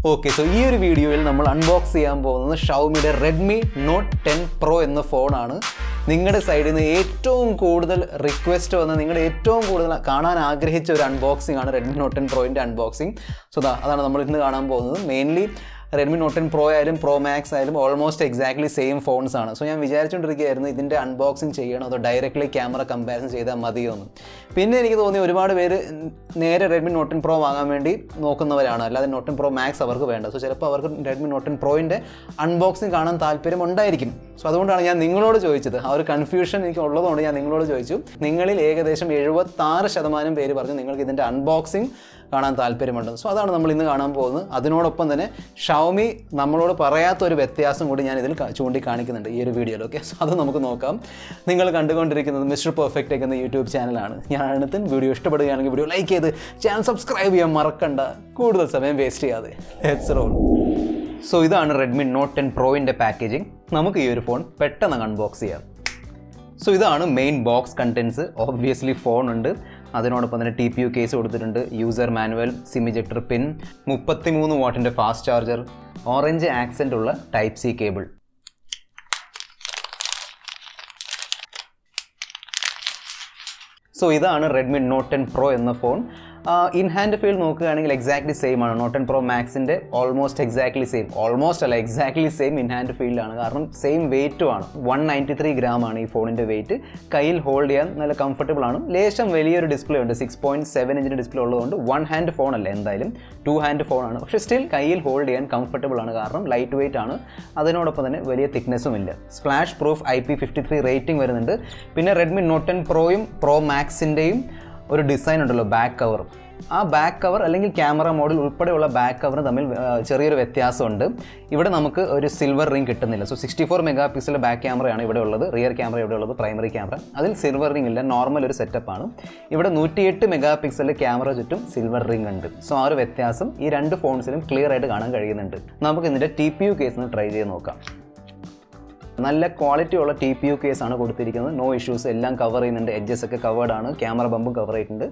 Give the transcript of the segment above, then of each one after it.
Okay, so ഈ ഒരു വീഡിയോയിൽ നമ്മൾ അൺബോക്സ് ചെയ്യാൻ പോകുന്നത് ഷവോമിയുടെ Redmi Note 10 Pro എന്ന ഫോണാണ്. നിങ്ങളുടെ സൈഡിൽ നിന്ന് ഏറ്റവും കൂടുതൽ റിക്വസ്റ്റ് വന്ന, നിങ്ങളുടെ ഏറ്റവും കൂടുതൽ കാണാൻ ആഗ്രഹിച്ച ഒരു അൺബോക്സിംഗ് ആണ് Redmi Note 10 Proൻ്റെ അൺബോക്സിംഗ്. സോ അതാണ് നമ്മൾ ഇന്ന് കാണാൻ പോകുന്നത്. മെയിൻലി Redmi Note 10 Pro ആയാലും Pro Max ആയാലും ഓൾമോസ്റ്റ് എക്സാക്ട്ലി സെയിം ഫോൺസ് ആണ്. സോ ഞാൻ വിചാരിച്ചുകൊണ്ടിരിക്കുകയായിരുന്നു ഇതിൻ്റെ അൺബോക്സിങ് ചെയ്യണോ അതോ ഡയറക്റ്റ്ലി ക്യാമറ കമ്പാരിസൺ ചെയ്താൽ മതിയോ എന്ന്. പിന്നെ എനിക്ക് തോന്നി ഒരുപാട് പേര് നേരെ Redmi Note 10 Pro വാങ്ങാൻ വേണ്ടി നോക്കുന്നവരാണ്, അല്ലാതെ Note 10 Pro Max അവർക്ക് വേണ്ട. സോ ചിലപ്പോൾ അവർക്ക് Redmi Note 10 Proൻ്റെ അൺബോക്സിങ് കാണാൻ താല്പര്യം ഉണ്ടായിരിക്കും. സോ അതുകൊണ്ടാണ് ഞാൻ നിങ്ങളോട് ചോദിച്ചത്. ആ ഒരു കൺഫ്യൂഷൻ എനിക്ക് ഉള്ളതുകൊണ്ട് ഞാൻ നിങ്ങളോട് ചോദിച്ചു. നിങ്ങളിൽ ഏകദേശം 76% പേര് പറഞ്ഞു നിങ്ങൾക്ക് ഇതിൻ്റെ അൺബോക്സിങ് കാണാൻ താല്പര്യമുണ്ടെന്ന്. സോ അതാണ് നമ്മൾ ഇന്ന് കാണാൻ പോകുന്നത്. അതിനോടൊപ്പം തന്നെ ഷവോമി നമ്മളോട് പറയാത്തൊരു വ്യത്യാസം കൂടി ഞാൻ ഇതിൽ ചൂണ്ടിക്കാണിക്കുന്നുണ്ട് ഈ ഒരു വീഡിയോയിൽ. ഓക്കെ, സോ അത് നമുക്ക് നോക്കാം. നിങ്ങൾ കണ്ടുകൊണ്ടിരിക്കുന്നത് മിസ്റ്റർ പെർഫെക്റ്റ് എന്ന യൂട്യൂബ് ചാനലാണ്. ഞാനടുത്ത് വീഡിയോ ഇഷ്ടപ്പെടുകയാണെങ്കിൽ വീഡിയോ ലൈക്ക് ചെയ്ത് ചാനൽ സബ്സ്ക്രൈബ് ചെയ്യാൻ മറക്കണ്ട. കൂടുതൽ സമയം വേസ്റ്റ് ചെയ്യാതെ ലെറ്റ്സ് റോൾ. സോ ഇതാണ് Redmi Note 10 Proൻ്റെ പാക്കേജിങ്. നമുക്ക് ഈ ഒരു ഫോൺ പെട്ടെന്ന് അൺബോക്സ് ചെയ്യാം. സോ ഇതാണ് main box contents. Obviously phone ഉണ്ട്, അതിനോടൊപ്പം തന്നെ TPU കേസ് കൊടുത്തിട്ടുണ്ട്, user manual, SIM ejector pin, 33 വാട്ടിൻ്റെ ഫാസ്റ്റ് ചാർജർ, ഓറഞ്ച് ആക്സെൻ്റ് ഉള്ള ടൈപ്പ് സി കേബിൾ. സോ ഇതാണ് Redmi Note 10 Pro എന്ന ഫോൺ. ഇൻ ഹാൻഡ് ഫീൽ നോക്കുകയാണെങ്കിൽ എക്സാക്ട്ലി സെയിം ആണ്. Note 10 Pro Maxൻ്റെ ഓൾമോസ്റ്റ് എക്സാക്ട്ലി സെയിം, ഓൾമോസ്റ്റ് അല്ല എക്സാക്ട്ലി സെയിം ഇൻ ഹാൻഡ് ഫീൽഡാണ്. കാരണം സെയിം വെയിറ്റും ആണ്. 193 gram ആണ് ഈ ഫോണിൻ്റെ വെയിറ്റ്. കയ്യിൽ ഹോൾഡ് ചെയ്യാൻ നല്ല കംഫർട്ടബിൾ ആണ്. ലേശം വലിയൊരു ഡിസ്പ്ലേ ഉണ്ട്, 6.7 ഇഞ്ചിൻ്റെ ഡിസ്പ്ലേ ഉള്ളതുകൊണ്ട് 1 ഹാൻഡ് ഫോൺ അല്ല, എന്തായാലും 2 ഹാൻഡ് ഫോണാണ്. പക്ഷേ സ്റ്റിൽ കയ്യിൽ ഹോൾഡ് ചെയ്യാൻ കംഫർട്ടബിൾ ആണ്, കാരണം ലൈറ്റ് വെയിറ്റ് ആണ്. അതിനോടൊപ്പം തന്നെ വലിയ തിക്നെസ്സും ഇല്ല. സ്പ്ലാഷ് പ്രൂഫ് IP53 റേറ്റിംഗ് വരുന്നുണ്ട്. പിന്നെ Redmi Note 10 Proയും Pro Maxൻ്റെയും ഒരു ഡിസൈൻ ഉണ്ടല്ലോ, ബാക്ക് കവർ. ആ ബാക്ക് കവർ അല്ലെങ്കിൽ ക്യാമറ മോഡിൽ ഉൾപ്പെടെയുള്ള ബാക്ക് കവറിന് തമ്മിൽ ചെറിയൊരു വ്യത്യാസമുണ്ട്. ഇവിടെ നമുക്ക് ഒരു സിൽവർ റിംഗ് കിട്ടുന്നില്ല. സോ 64 MP ബാക്ക് ക്യാമറയാണ് ഇവിടെ ഉള്ളത്, റിയർ ക്യാമറ ഇവിടെ ഉള്ളത്, പ്രൈമറി ക്യാമറ. അതിൽ സിൽവർ റിംഗ് ഇല്ല, നോർമൽ ഒരു സെറ്റപ്പാണ്. ഇവിടെ 108 MP ക്യാമറ ചുറ്റും സിൽവർ റിംഗ് ഉണ്ട്. സോ ആ ഒരു വ്യത്യാസം ഈ രണ്ട് ഫോൺസിലും ക്ലിയർ ആയിട്ട് കാണാൻ കഴിയുന്നുണ്ട്. നമുക്ക് ഇതിൻ്റെ TPU കേസ് ട്രൈ ചെയ്ത് നോക്കാം. നല്ല ക്വാളിറ്റി ഉള്ള TPU കേസാണ് കൊടുത്തിരിക്കുന്നത്. നോ ഇഷ്യൂസ്, എല്ലാം കവർ ചെയ്യുന്നുണ്ട്. എഡ്ജസ് ഒക്കെ കവേർഡ് ആണ്, ക്യാമറ ബമ്പും കവർ ചെയ്തിട്ടുണ്ട്.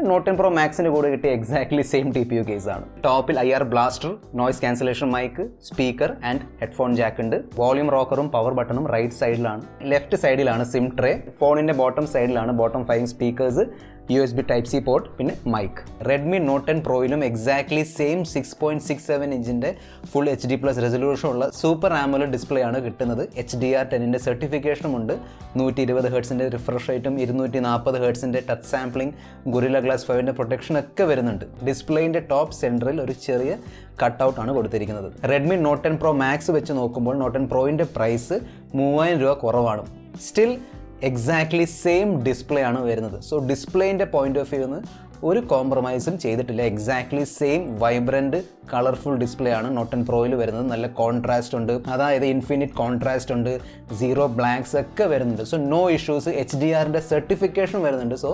Note 10 Pro Maxൻ്റെ കൂടെ കിട്ടിയ എക്സാക്ട്ലി സെയിം TPU കേസാണ്. ടോപ്പിൽ IR blaster, noise cancellation mike, speaker and headphone jack ഉണ്ട്. വോളിയം റോക്കറും പവർ ബട്ടണും റൈറ്റ് സൈഡിലാണ്. ലെഫ്റ്റ് സൈഡിലാണ് സിം ട്രേ. ഫോണിൻ്റെ ബോട്ടം സൈഡിലാണ് bottom 5 speakers, USB Type-C port, പിന്നെ മൈക്ക്. Redmi Note 10 Proയിലും എക്സാക്ട്ലി സെയിം 6.67 ഇഞ്ചിൻ്റെ ഫുൾ HD+ റെസൊല്യൂഷൻ ഉള്ള സൂപ്പർ ആമോലെഡ് ഡിസ്പ്ലേ ആണ് കിട്ടുന്നത്. HDR10ൻ്റെ സർട്ടിഫിക്കേഷനും ഉണ്ട്. 120 ഹെർട്സിൻ്റെ റിഫ്രഷ് റേറ്റും 240 ഹെർട്സിൻ്റെ ടച്ച് സാമ്പിളിംഗ്, Gorilla Glass 5ൻ്റെ പ്രൊട്ടക്ഷൻ ഒക്കെ വരുന്നുണ്ട്. ഡിസ്പ്ലേൻ്റെ ടോപ്പ് സെൻറ്ററിൽ ഒരു ചെറിയ കട്ടൗട്ടാണ് കൊടുത്തിരിക്കുന്നത്. Redmi Note 10 Pro Max വെച്ച് നോക്കുമ്പോൾ Note 10 Proൻ്റെ പ്രൈസ് 3000 രൂപ കുറവാണ്. സ്റ്റിൽ എക്സാക്ട്ലി സെയിം ഡിസ്പ്ലേ ആണ് വരുന്നത്. സോ ഡിസ്പ്ലേൻ്റെ പോയിന്റ് ഓഫ് വ്യൂ നിന്ന് ഒരു കോംപ്രമൈസും ചെയ്തിട്ടില്ല. Exactly same vibrant colourful display ആണ് Note 10 Proയിൽ വരുന്നത്. നല്ല കോൺട്രാസ്റ്റ് ഉണ്ട്, അതായത് ഇൻഫിനിറ്റ് കോൺട്രാസ്റ്റ് ഉണ്ട്, സീറോ ബ്ലാങ്ക്സ് ഒക്കെ വരുന്നുണ്ട്. So no issues. HDRൻ്റെ സർട്ടിഫിക്കേഷൻ വരുന്നുണ്ട്. സോ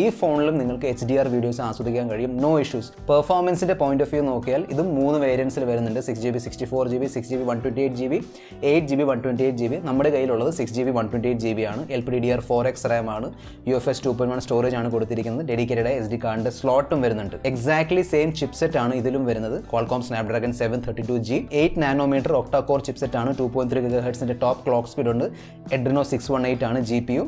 ഈ ഫോണിലും നിങ്ങൾക്ക് HDR വീഡിയോസ് ആസ്വദിക്കാൻ കഴിയും, നോ ഇഷ്യൂസ്. പെർഫോമൻസിൻ്റെ പോയിന്റ് ഓഫ് വ്യൂ നോക്കിയാൽ ഇതും 3 വേരിയൻസിൽ വരുന്നുണ്ട്. 6GB 64GB, 6GB 128GB, 8GB 128GB. നമ്മുടെ കയ്യിലുള്ളത് 6GB 128GB ആണ്. LPDDR4X RAM ആണ്. UFS 2.1 സ്റ്റോറേജ് ആണ് കൊടുത്തിരിക്കുന്നത്. ഡെഡിക്കേറ്റഡ് SD കാർഡിൻ്റെ സ്ലോട്ടും വരുന്നുണ്ട്. എക്സാക്ട്ലി സെയിം ചിപ്സെറ്റ് ആണ് ഇതിലും വരുന്നത്. Qualcomm Snapdragon 732G, 8 nanometre octa core chipset ആണ്. 2.3 GHz ടോപ്പ് ക്ലോക്ക് സ്പീഡ് ഉണ്ട്. Adreno 618 ആണ് GPU.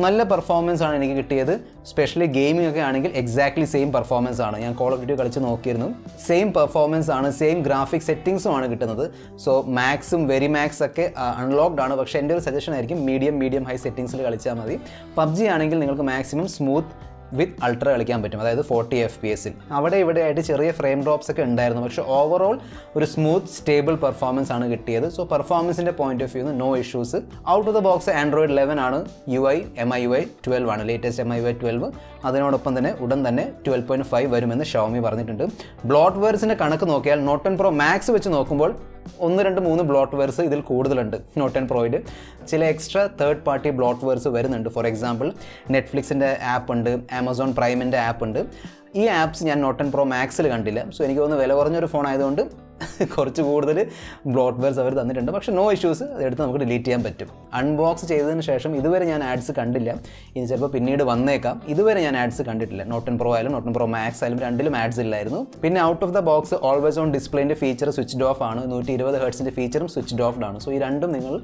നല്ല പെർഫോമൻസ് ആണ് എനിക്ക് കിട്ടിയത്. സ്പെഷ്യലി ഗെയിമിംഗ് ഒക്കെ ആണെങ്കിൽ എക്സാക്ട്ലി സെയിം പെർഫോമൻസ് ആണ്. ഞാൻ കോൾ ഓഫ് ഡ്യൂട്ടി കളിച്ച് നോക്കിയിരുന്നു, സെയിം പെർഫോമൻസ് ആണ്, സെയിം ഗ്രാഫിക് സെറ്റിംഗ്സും ആണ് കിട്ടുന്നത്. സോ മാക്സും വെരി മാക്സ് ഒക്കെ അൺലോക്ഡ് ആണ്. പക്ഷേ എൻ്റെ ഒരു സജഷൻ ആയിരിക്കും മീഡിയം ഹൈ സെറ്റിംഗ്സിൽ കളിച്ചാൽ മതി. PUBG ആണെങ്കിൽ നിങ്ങൾക്ക് മാക്സിമം സ്മൂത്ത് വിത്ത് അൾട്ര കളിക്കാൻ പറ്റും, അതായത് 40 FPS. അവിടെ ഇവിടെ ആയിട്ട് ചെറിയ ഫ്രെയിം ഡ്രോപ്സ് ഒക്കെ ഉണ്ടായിരുന്നു, പക്ഷേ ഓവറോൾ ഒരു സ്മൂത്ത് സ്റ്റേബിൾ പെർഫോമൻസ് ആണ് കിട്ടിയത്. സോ പെർഫോമൻസിൻ്റെ point of view no issues. Out of the box Android 11 ആണ്. MIUI 12 ആണ്, ലേറ്റസ്റ്റ് MIUI 12. അതിനോടൊപ്പം തന്നെ ഉടൻ തന്നെ 12.5 വരുമെന്ന് ഷവോമി പറഞ്ഞിട്ടുണ്ട്. ബ്ലോട്ട്വെയർസിൻ്റെ കണക്ക് നോക്കിയാൽ Note 10 Pro Max വെച്ച് നോക്കുമ്പോൾ 1, 2, 3 ബ്ലോട്ട്വെയർസ് ഇതിൽ കൂടുതലുണ്ട്. Note 10 Proയിൽ ചില എക്സ്ട്രാ തേർഡ് പാർട്ടി ബ്ലോട്ട്വെയർസ് വരുന്നുണ്ട്. ഫോർ എക്സാമ്പിൾ നെറ്റ്ഫ്ലിക്സിൻ്റെ ആപ്പ് ഉണ്ട്, ആമസോൺ പ്രൈമിൻ്റെ ആപ്പ് ഉണ്ട്. ഈ ആപ്സ് ഞാൻ നോട്ട് 10 Pro Maxൽ കണ്ടില്ല. സോ എനിക്ക് തോന്നുന്നു വില കുറഞ്ഞൊരു ഫോൺ ആയതുകൊണ്ട് കുറച്ച് കൂടുതൽ ബ്ലോട്ട്വെയർസ് അവർ തന്നിട്ടുണ്ട്. പക്ഷേ നോ ഇഷ്യൂസ്, അതെടുത്ത് നമുക്ക് ഡിലീറ്റ് ചെയ്യാൻ പറ്റും. അൺബോക്സ് ചെയ്തതിന് ശേഷം ഇതുവരെ ഞാൻ ആഡ്സ് കണ്ടില്ല. ഇനി ചിലപ്പോൾ പിന്നീട് വന്നേക്കാം. ഇതുവരെ ഞാൻ ആഡ്സ് കണ്ടിട്ടില്ല. നോട്ട് 10 Pro ആയാലും നോട്ട് 10 Pro Max ആയാലും രണ്ടിലും ആഡ്സ് ഇല്ലായിരുന്നു. പിന്നെ out of the box always on ഡിസ്പ്ലേൻ്റെ ഫീച്ചർ സ്വിച്ച്ഡ് ഓഫ് ആണ്. 120 ഹെർട്സിൻ്റെ ഫീച്ചറും സ്വിച്ച്ഡ് ഓഫ് ആണ്. സോ ഈ രണ്ടും നിങ്ങൾ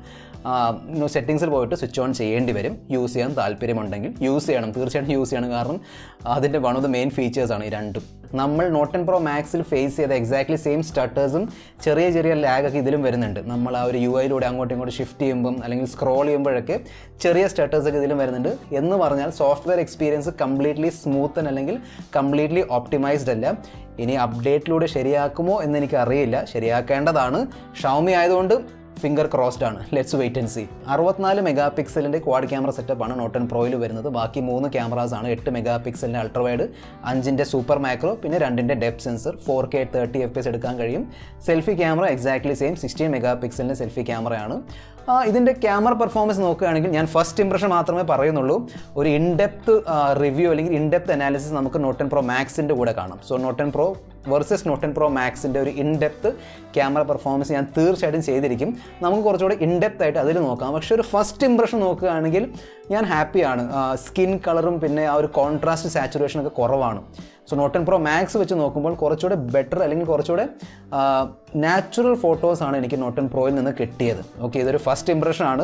സെറ്റിങ്സിൽ പോയിട്ട് സ്വിച്ച് ഓൺ ചെയ്യേണ്ടി വരും. യൂസ് ചെയ്യാൻ താല്പര്യമുണ്ടെങ്കിൽ യൂസ് ചെയ്യണം, തീർച്ചയായിട്ടും യൂസ് ചെയ്യണം. കാരണം അതിൻ്റെ വൺ ഓഫ് ദ മെയിൻ ഫീച്ചേഴ്സാണ് ഈ രണ്ടും. നമ്മൾ നോട്ട് 10 Pro Maxൽ ഫേസ് ചെയ്ത എക്സാക്ട്ലി സെയിം സ്റ്റട്ടേഴ്സും ചെറിയ ചെറിയ ലാഗൊക്കെ ഇതിലും വരുന്നുണ്ട്. നമ്മൾ ആ ഒരു UI-ലൂടെ അങ്ങോട്ടും ഇങ്ങോട്ട് ഷിഫ്റ്റ് ചെയ്യുമ്പം അല്ലെങ്കിൽ സ്ക്രോൾ ചെയ്യുമ്പോഴൊക്കെ ചെറിയ സ്റ്റട്ടേഴ്സൊക്കെ ഇതിലും വരുന്നുണ്ട്. എന്ന് പറഞ്ഞാൽ സോഫ്റ്റ്വെയർ എക്സ്പീരിയൻസ് കംപ്ലീറ്റ്ലി സ്മൂത്ത് അല്ലെങ്കിൽ കംപ്ലീറ്റ്ലി ഓപ്റ്റിമൈസ്ഡ് അല്ല. ഇനി അപ്ഡേറ്റിലൂടെ ശരിയാക്കുമോ എന്ന് എനിക്ക് അറിയില്ല. ശരിയാക്കേണ്ടതാണ്. ഷവോമി ആയതുകൊണ്ട് ഫിംഗർ ക്രോസ്ഡ് ആണ്. Let's wait and see. 64 mega പിക്സലിൻ്റെ ക്വാഡ് ക്യാമറ സെറ്റപ്പാണ് നോട്ട് 10 Proയിൽ വരുന്നത്. ബാക്കി 3 ക്യാമറാസാണ്. 8 മെഗാ പിക്സലിൻ്റെ അൾട്രാവൈഡ്, 5ൻ്റെ സൂപ്പർ മാക്രോ, പിന്നെ 2ൻ്റെ ഡെപ്ത് സെൻസർ. 4K 30 FPS എടുക്കാൻ കഴിയും. Selfie camera exactly same 16 mega പിക്സലിൻ്റെ സെൽഫി ക്യാമറയാണ്. ഇതിൻ്റെ ക്യാമറ പെർഫോമൻസ് നോക്കുകയാണെങ്കിൽ ഞാൻ ഫസ്റ്റ് ഇംപ്രഷൻ മാത്രമേ പറയുന്നുള്ളൂ. ഒരു ഇൻഡെപ്ത് റിവ്യൂ അല്ലെങ്കിൽ ഇൻഡെപ്ത് അനാലിസിസ് നമുക്ക് നോട്ട് 10 Pro Maxൻ്റെ കൂടെ കാണാം. So note 10 Pro versus note 10 Pro Maxൻ്റെ ഒരു ഇൻഡെപ്ത് ക്യാമറ പെർഫോമൻസ് ഞാൻ തീർച്ചയായിട്ടും ചെയ്തിരിക്കും. നമുക്ക് കുറച്ചുകൂടെ ഇൻഡെപ്ത് ആയിട്ട് അതിൽ നോക്കാം. പക്ഷേ ഒരു ഫസ്റ്റ് ഇംപ്രഷൻ നോക്കുകയാണെങ്കിൽ ഞാൻ ഹാപ്പിയാണ്. സ്കിൻ കളറും പിന്നെ ആ ഒരു കോൺട്രാസ്റ്റ് സാച്ചുറേഷനൊക്കെ കുറവാണ്. സോ നോട്ട് 10 Pro Max വെച്ച് നോക്കുമ്പോൾ കുറച്ചുകൂടെ ബെറ്റർ അല്ലെങ്കിൽ കുറച്ചുകൂടെ നാച്ചുറൽ ഫോട്ടോസാണ് എനിക്ക് നോട്ട് 10 Proയിൽ നിന്ന് കിട്ടിയത്. ഓക്കെ, ഇതൊരു ഫസ്റ്റ് ഇംപ്രഷനാണ്.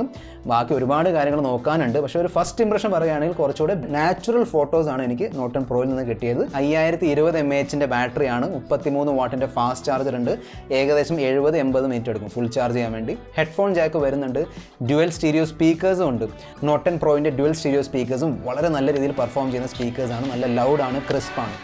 ബാക്കി ഒരുപാട് കാര്യങ്ങൾ നോക്കാനുണ്ട്. പക്ഷേ ഒരു ഫസ്റ്റ് ഇംപ്രഷൻ പറയുകയാണെങ്കിൽ കുറച്ചുകൂടെ നാച്ചുറൽ ഫോട്ടോസാണ് എനിക്ക് നോട്ട് 10 Proയിൽ നിന്ന് കിട്ടിയത്. 5020 mAhൻ്റെ ബാറ്ററിയാണ്. 33 വാട്ടിൻ്റെ ഫാസ്റ്റ് ചാർജർ ഉണ്ട്. ഏകദേശം 70-80 മിനിറ്റ് എടുക്കും ഫുൾ ചാർജ് ചെയ്യാൻ വേണ്ടി. ഹെഡ്ഫോൺ ജാക്ക് വരുന്നുണ്ട്. ഡ്യുവൽ സ്റ്റീരിയോ സ്പീക്കേഴ്സും ഉണ്ട്. നോട്ട് 10 Proൻ്റെ ഡ്യുവൽ സ്റ്റീരിയോ സ്പീക്കേഴ്സും വളരെ നല്ല രീതിയിൽ പെർഫോം ചെയ്യുന്ന സ്പീക്കേഴ്സാണ്. നല്ല ലൗഡാണ്, ക്രിസ്പാണ്.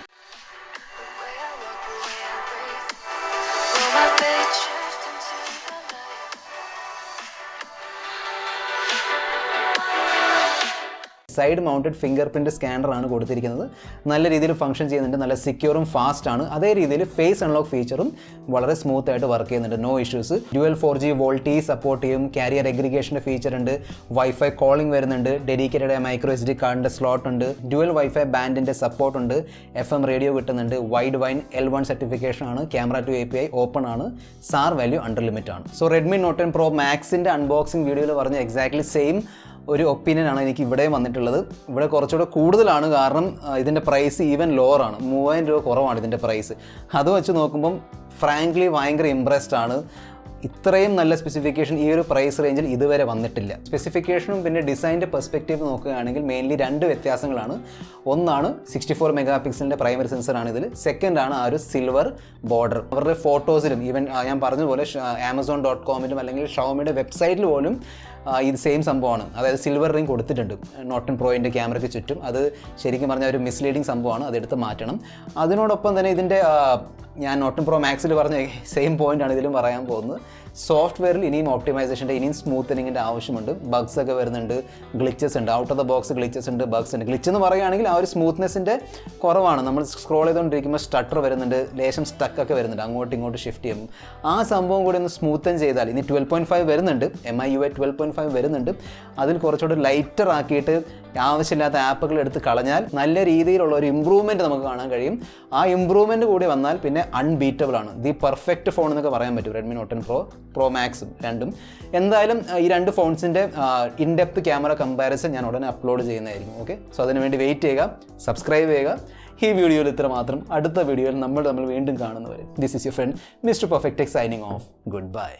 സൈഡ് മൗണ്ടഡ് ഫിംഗർ പ്രിൻറ്റ് സ്കാനറാണ് കൊടുത്തിരിക്കുന്നത്. നല്ല രീതിയിൽ ഫംഗ്ഷൻ ചെയ്യുന്നുണ്ട്. നല്ല സെക്യൂറും ഫാസ്റ്റ് ആണ്. അതേ രീതിയിൽ ഫേസ് അൺലോക്ക് ഫീച്ചറും വളരെ സ്മൂത്ത് ആയിട്ട് വർക്ക് ചെയ്യുന്നുണ്ട്. No issues. Dual 4G VoLTE support ചെയ്യും. കാരിയർ എഗ്രിഗേഷൻ്റെ ഫീച്ചർ ഉണ്ട്. വൈഫൈ കോളിംഗ് വരുന്നുണ്ട്. ഡെഡിക്കേറ്റഡ് മൈക്രോ SD കാർഡിൻ്റെ സ്ലോട്ട് ഉണ്ട്. ഡ്യുവൽ വൈഫൈ ബാൻഡിൻ്റെ സപ്പോർട്ട് ഉണ്ട്. FM റേഡിയോ കിട്ടുന്നുണ്ട്. വൈഡ് വൈൻ L1 സർട്ടിഫിക്കേഷൻ ആണ്. ക്യാമറ ടു API ഓപ്പൺ ആണ്. SAR വാല്യൂ അണ്ടർ ലിമിറ്റ് ആണ്. സോ റെഡ്മി നോട്ട് 10 Pro Maxൻ്റെ അൺബോക്സിംഗ് വീഡിയോയിൽ പറഞ്ഞ എക്സാക്ട്ലി സെയിം ഒരു ഒപ്പീനിയനാണ് എനിക്ക് ഇവിടെ വന്നിട്ടുള്ളത്. ഇവിടെ കുറച്ചുകൂടെ കൂടുതലാണ്. കാരണം ഇതിൻ്റെ പ്രൈസ് ഈവൻ ലോവർ ആണ്. 3000 രൂപ കുറവാണ് ഇതിൻ്റെ പ്രൈസ്. അത് വെച്ച് നോക്കുമ്പം ഫ്രാങ്ക്ലി ഭയങ്കര ഇംപ്രസ്ഡ് ആണ്. ഇത്രയും നല്ല സ്പെസിഫിക്കേഷൻ ഈ ഒരു പ്രൈസ് റേഞ്ചിൽ ഇതുവരെ വന്നിട്ടില്ല. സ്പെസിഫിക്കേഷനും പിന്നെ ഡിസൈൻ്റെ പെർസ്പെക്റ്റീവ് നോക്കുകയാണെങ്കിൽ മെയിൻലി 2 വ്യത്യാസങ്ങളാണ്. ഒന്നാണ് 64 മെഗാ പിക്സലിൻ്റെ പ്രൈമറി സെൻസറാണ് ഇതിൽ. സെക്കൻഡാണ് ആ ഒരു സിൽവർ ബോർഡർ. അവരുടെ ഫോട്ടോസിലും ഈവൻ ഞാൻ പറഞ്ഞതുപോലെ Amazon.com-ലും അല്ലെങ്കിൽ ഷവോമിയുടെ വെബ്സൈറ്റിൽ പോലും ഇത് സെയിം സംഭവമാണ്. അതായത് സിൽവർ റിംഗ് കൊടുത്തിട്ടുണ്ട് നോട്ട് 10 Proൻ്റെ ക്യാമറയ്ക്ക് ചുറ്റും. അത് ശരിക്കും പറഞ്ഞാൽ ഒരു മിസ്ലീഡിങ് സംഭവമാണ്. അതെടുത്ത് മാറ്റണം. അതിനോടൊപ്പം തന്നെ ഇതിൻ്റെ ഞാൻ നോട്ട് 10 Pro Maxൽ പറഞ്ഞ സെയിം പോയിൻ്റാണ് ഇതിലും പറയാൻ പോകുന്നത്. സോഫ്റ്റ്വെയറിൽ ഇനിയും ഓപ്റ്റിമൈസേഷൻ്റെ ഇനിയും സ്മൂത്തനിങ്ങിൻ്റെ ആവശ്യമുണ്ട്. ബഗ്സ് ഒക്കെ വരുന്നുണ്ട്. ഗ്ലിച്ചസ് ഉണ്ട്. Out of the box glitches ഉണ്ട്, ബഗ്സ് ഉണ്ട്. ഗ്ലിച്ച് എന്ന് പറയുകയാണെങ്കിൽ ആ ഒരു സ്മൂത്ത്നെസ്സിൻ്റെ കുറവാണ്. നമ്മൾ സ്ക്രോൾ ചെയ്തുകൊണ്ടിരിക്കുമ്പോൾ സ്റ്റട്ടർ വരുന്നുണ്ട്, ലേശം സ്റ്റക്കൊക്കെ വരുന്നുണ്ട്, അങ്ങോട്ടും ഇങ്ങോട്ടും ഷിഫ്റ്റ് ചെയ്യും. ആ സംഭവം കൂടി ഒന്ന് സ്മൂത്തൻ ചെയ്താൽ, ഇനി 12.5 വരുന്നുണ്ട്, MIUI 12.5 വരുന്നുണ്ട്, അതിൽ കുറച്ചുകൂടി ലൈറ്റർ ആക്കിയിട്ട് ആവശ്യമില്ലാത്ത ആപ്പുകൾ എടുത്ത് കളഞ്ഞാൽ നല്ല രീതിയിലുള്ള ഒരു ഇമ്പ്രൂവ്മെൻറ്റ് നമുക്ക് കാണാൻ കഴിയും. ആ ഇമ്പ്രൂവ്മെൻറ്റ് കൂടി വന്നാൽ പിന്നെ അൺബീറ്റബിൾ ആണ്. ദി പെർഫെക്റ്റ് ഫോൺ എന്നൊക്കെ പറയാൻ പറ്റും റെഡ്മി നോട്ട് 10 Pro Maxും രണ്ടും. എന്തായാലും ഈ 2 ഫോൺസിൻ്റെ ഇൻഡെപ്ത് ക്യാമറ കമ്പാരിസൺ ഞാൻ ഉടനെ അപ്ലോഡ് ചെയ്യുന്നതായിരിക്കും. ഓക്കെ, സോ അതിനുവേണ്ടി വെയിറ്റ് ചെയ്യുക, സബ്സ്ക്രൈബ് ചെയ്യുക. ഈ വീഡിയോയിൽ ഇത്ര മാത്രം. അടുത്ത വീഡിയോയിൽ നമ്മൾ വീണ്ടും കാണുന്നവരെ this is your friend mister perfect tech signing off. Good bye.